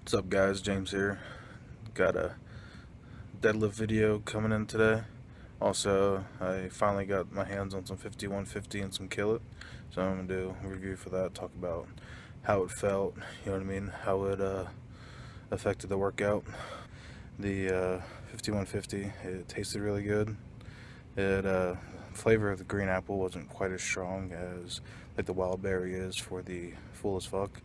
What's up guys, James here. Got a deadlift video coming in today. Also, I finally got my hands on some 5150 and some Kill It. So I'm going to do a review for that, talk about how it felt, you know what I mean, how it affected the workout. The 5150, it tasted really good. It flavor of the green apple wasn't quite as strong as like the wild berry is for the Full as Fuck.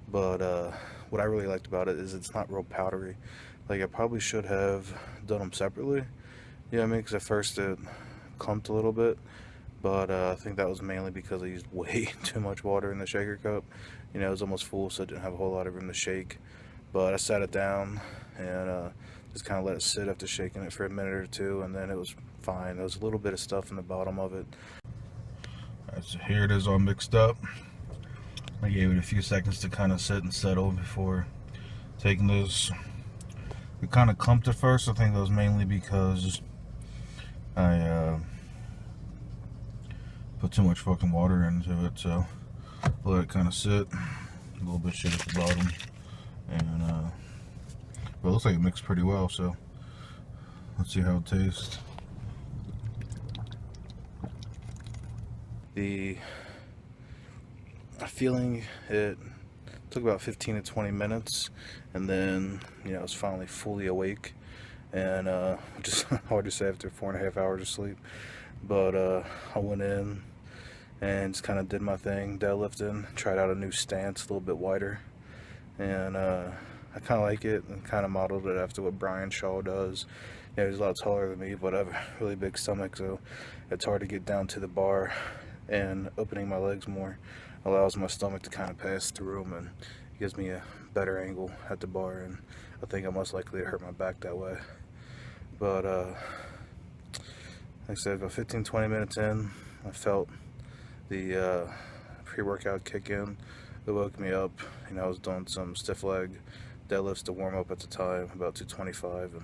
But what I really liked about it is it's not real powdery. Like, I probably should have done them separately, you know what I mean, because at first it clumped a little bit, but I think that was mainly because I used way too much water in the shaker cup. You know, it was almost full, so I didn't have a whole lot of room to shake. But I sat it down and just kind of let it sit after shaking it for a minute or two, and then it was fine. There was a little bit of stuff in the bottom of it. Alright, so here it is all mixed up. I gave it a few seconds to kind of sit and settle before taking this. It kind of clumped at first. I think that was mainly because I put too much fucking water into it, so let it kind of sit. A little bit shit at the bottom, and but it looks like it mixed pretty well. So let's see how it tastes. The feeling, it took about 15 to 20 minutes, and then, you know, I was finally fully awake, and which is hard to say after 4.5 hours of sleep. But I went in and just kind of did my thing, deadlifting, tried out a new stance, a little bit wider, and I kind of like it, and kind of modeled it after what Brian Shaw does. You know, he's a lot taller than me, but I have a really big stomach, so it's hard to get down to the bar, and opening my legs more allows my stomach to kind of pass through them, and gives me a better angle at the bar, and I think I'm most likely to hurt my back that way. But like I said, about 15-20 minutes in, I felt the pre-workout kick in. It woke me up. You know, I was doing some stiff leg deadlifts to warm up at the time, about 225,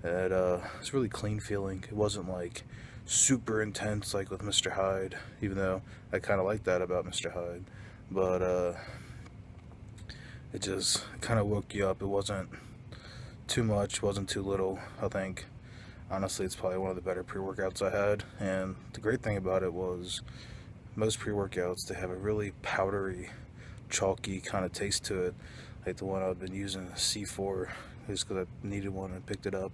and it's really clean feeling. It wasn't like super intense like with Mr. Hyde, even though I kind of like that about Mr. Hyde, but it just kind of woke you up. It wasn't too much, wasn't too little. I think honestly it's probably one of the better pre-workouts I had, and the great thing about it was most pre-workouts, they have a really powdery, chalky kind of taste to it. Like the one I've been using, C4, just because I needed one and picked it up.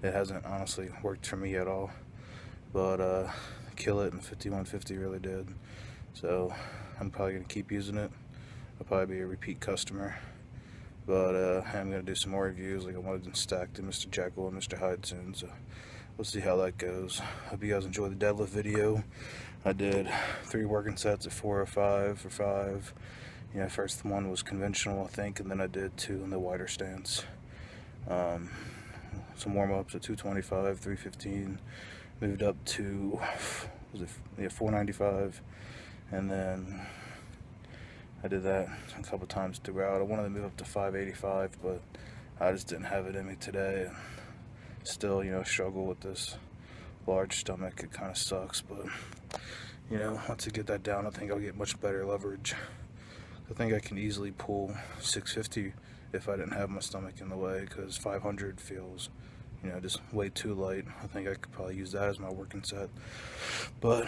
It hasn't honestly worked for me at all, but Kill It and 5150 really did. So I'm probably going to keep using it. I'll probably be a repeat customer, but I'm going to do some more reviews. Like, I wanted to stack to Mr. Jekyll and Mr. Hyde soon, so we'll see how that goes. Hope you guys enjoy the deadlift video. I did 3 working sets at 4 or 5 for 5. You know, first one was conventional, I think, and then I did 2 in the wider stance. Some warm-ups at 225, 315, moved up to, was it 495, and then I did that a couple times throughout. I wanted to move up to 585, but I just didn't have it in me today. Still, you know, struggle with this large stomach. It kind of sucks, but, you know, once I get that down, I think I'll get much better leverage. I think I can easily pull 650 if I didn't have my stomach in the way, because 500 feels, you know, just way too light. I think I could probably use that as my working set, but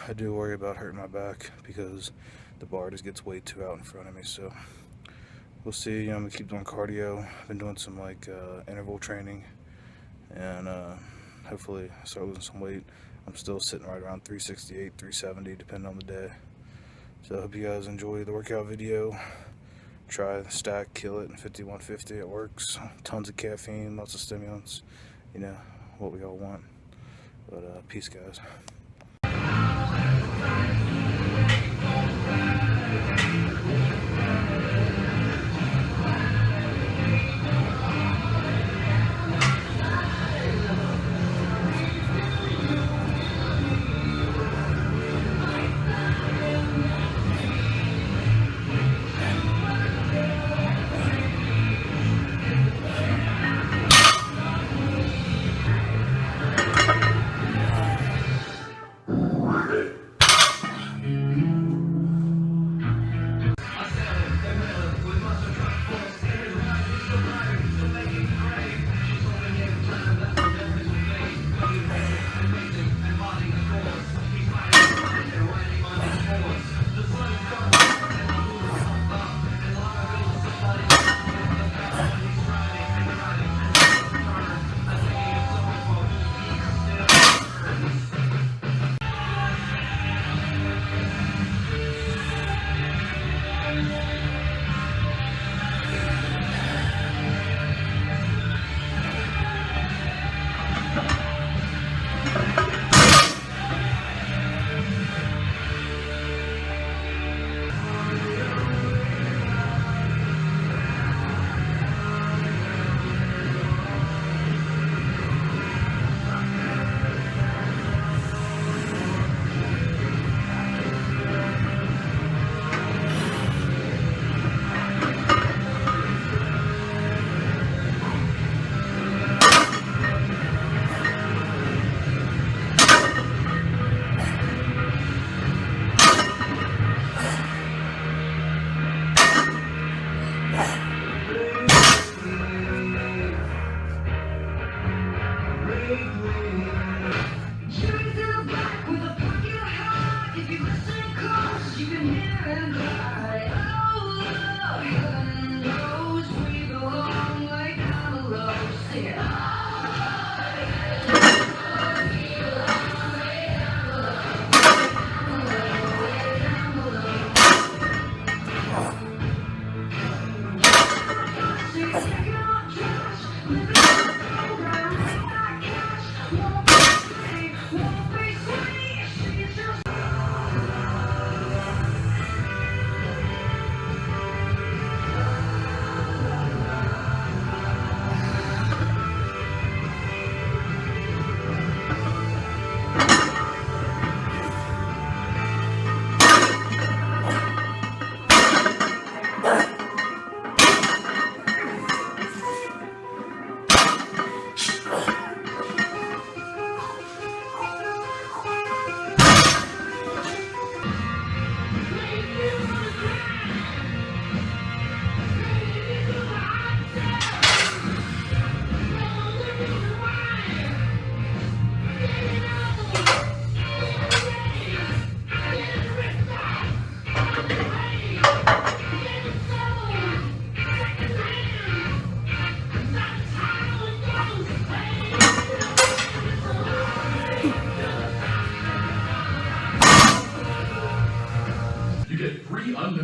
I do worry about hurting my back because the bar just gets way too out in front of me. So we'll see. You know, I'm gonna keep doing cardio. I've been doing some like interval training, and hopefully start losing some weight. I'm still sitting right around 368, 370 depending on the day. So I hope you guys enjoy the workout video. Try the stack, Kill It, and 5150. It works. Tons of caffeine, lots of stimulants. You know, what we all want. But peace, guys.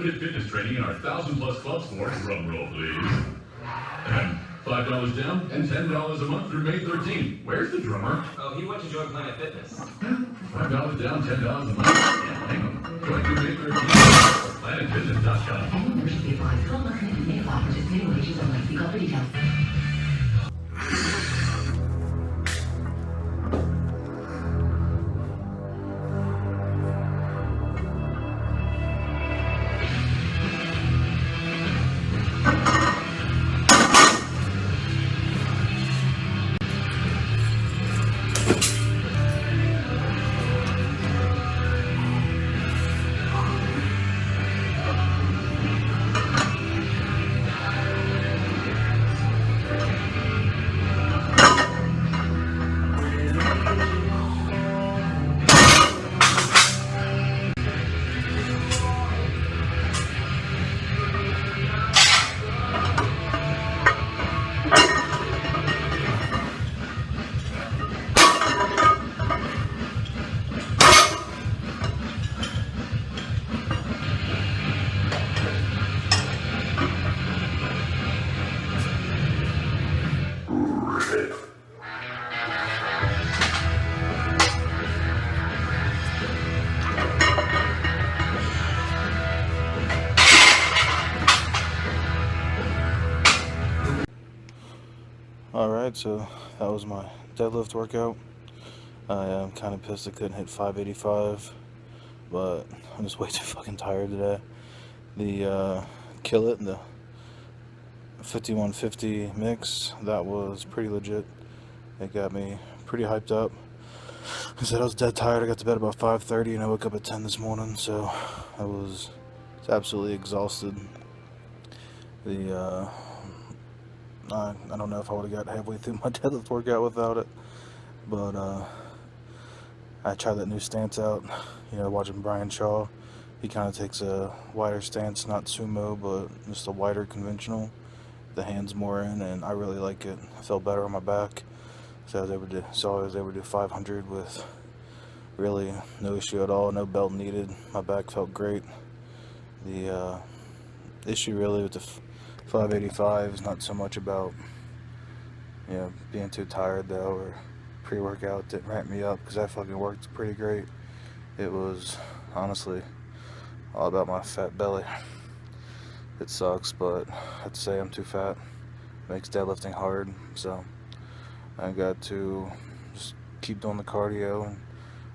unlimited fitness training in our 1,000+ club sports. Drum roll, please. And $5 down and $10 a month through May 13th. Where's the drummer? Oh, he went to join Planet Fitness. $5 down, $10 a month. Yeah, hang on. Join through May 13th. PlanetFitness.com. Any membership fee applies. Full listening may apply. Participating locations only. See call for details. Alright, so that was my deadlift workout. I'm kind of pissed I couldn't hit 585, but I'm just way too fucking tired today. The Kill It, the 5150 mix, that was pretty legit. It got me pretty hyped up. I said I was dead tired. I got to bed about 5:30 and I woke up at 10 this morning, so I was absolutely exhausted. I don't know if I would have got halfway through my deadlift workout without it, but I tried that new stance out, watching Brian Shaw. He kind of takes a wider stance, not sumo, but just a wider conventional. The hands more in, and I really like it. I felt better on my back, so I was able to do 500 with really no issue at all, no belt needed. My back felt great. The issue really with the 585 is not so much about being too tired though, or pre-workout didn't ramp me up, because I fucking worked pretty great. It was honestly all about my fat belly. It sucks, but I have to say I'm too fat. It makes deadlifting hard, so I got to just keep doing the cardio.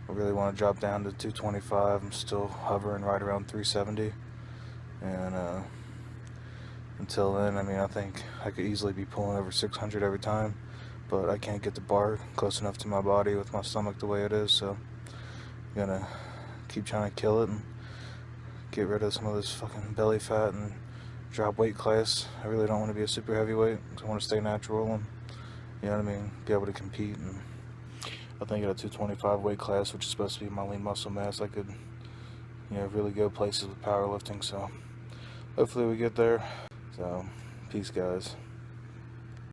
I really want to drop down to 225. I'm still hovering right around 370, and until then, I think I could easily be pulling over 600 every time, but I can't get the bar close enough to my body with my stomach the way it is, so I'm gonna keep trying to kill it and get rid of some of this fucking belly fat and drop weight class. I really don't want to be a super heavyweight, because I want to stay natural and, be able to compete. And I think at a 225 weight class, which is supposed to be my lean muscle mass, I could, really go places with powerlifting, so hopefully we get there. So, peace guys.